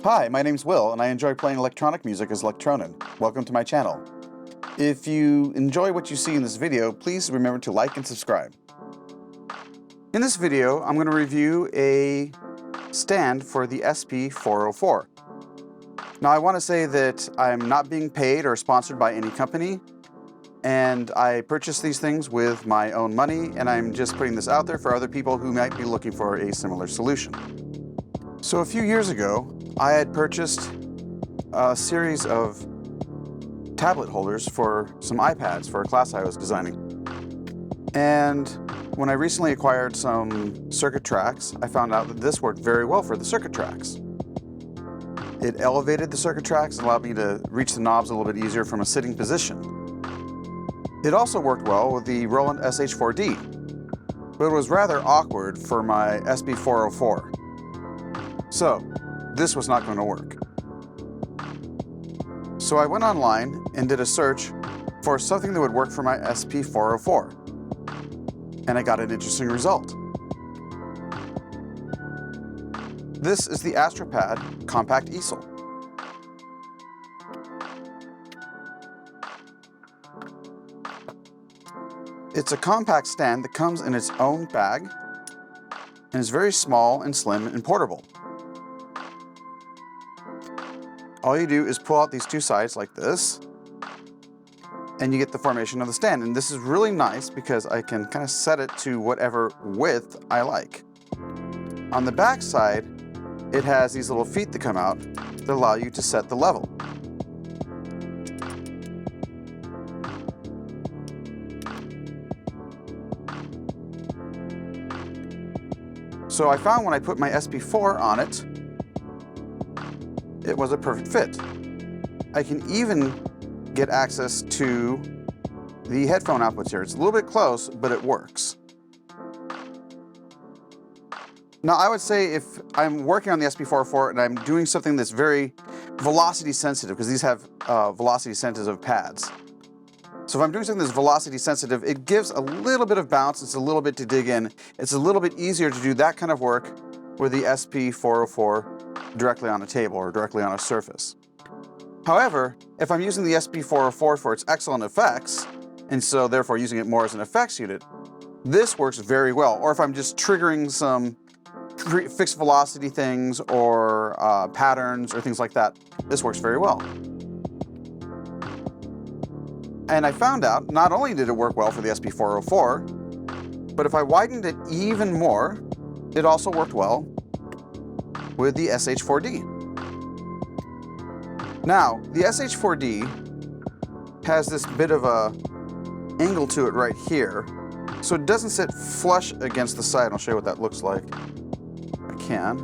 Hi, my name's Will, and I enjoy playing electronic music as Electronin. Welcome to my channel. If you enjoy what you see in this video, please remember to like and subscribe. In this video, I'm going to review a stand for the SP-404. Now, I want to say that I'm not being paid or sponsored by any company, and I purchased these things with my own money, and I'm just putting this out there for other people who might be looking for a similar solution. So a few years ago, I had purchased a series of tablet holders for some iPads for a class I was designing. And when I recently acquired some circuit tracks, I found out that this worked very well for the circuit tracks. It elevated the circuit tracks and allowed me to reach the knobs a little bit easier from a sitting position. It also worked well with the Roland SH-4d, but it was rather awkward for my SP-404. So, this was not going to work. So I went online and did a search for something that would work for my SP-404. And I got an interesting result. This is the Astropad Compact Easel. It's a compact stand that comes in its own bag and is very small and slim and portable. All you do is pull out these two sides like this, and you get the formation of the stand. And this is really nice because I can kind of set it to whatever width I like. On the back side, it has these little feet that come out that allow you to set the level. So I found when I put my SP4 on it, it was a perfect fit. I can even get access to the headphone outputs here. It's a little bit close, but it works. Now, I would say if I'm working on the SP-404 and I'm doing something that's very velocity sensitive, because these have velocity sensitive pads. So if I'm doing something that's velocity sensitive, it gives a little bit of bounce. It's a little bit to dig in. It's a little bit easier to do that kind of work with the SP-404 directly on a table or directly on a surface. However, if I'm using the SP-404 for its excellent effects, and so therefore using it more as an effects unit, this works very well. Or if I'm just triggering some fixed velocity things or patterns or things like that, this works very well. And I found out not only did it work well for the SP-404, but if I widened it even more, it also worked well with the SH-4d. Now, the SH-4d has this bit of a angle to it right here, so it doesn't sit flush against the side. I'll show you what that looks like. I can.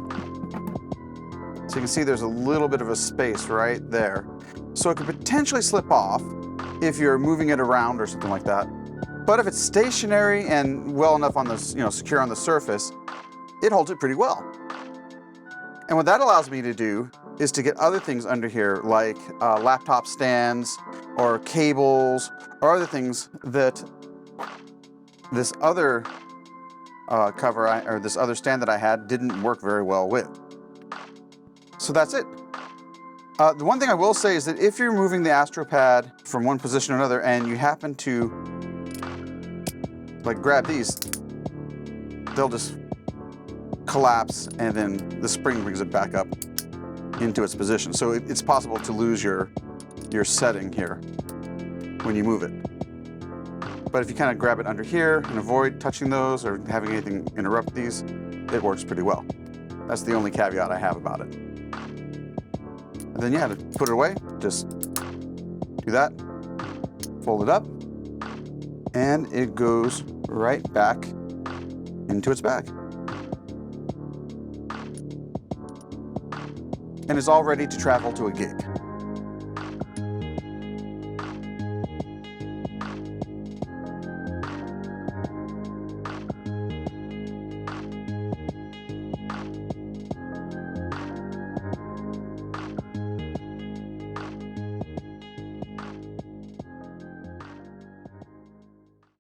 So you can see there's a little bit of a space right there. So it could potentially slip off if you're moving it around or something like that. But if it's stationary and well enough on the, secure on the surface, it holds it pretty well. And what that allows me to do is to get other things under here, like laptop stands or cables or other things that this other this other stand that I had didn't work very well with. So that's it. The one thing I will say is that if you're moving the Astropad from one position to another and you happen to grab these, they'll just collapse, and then the spring brings it back up into its position. So it's possible to lose your setting here when you move it. But if you kind of grab it under here and avoid touching those or having anything interrupt these, it works pretty well. That's the only caveat I have about it. And then yeah, to put it away, just do that, fold it up, and it goes right back into its bag. And is all ready to travel to a gig.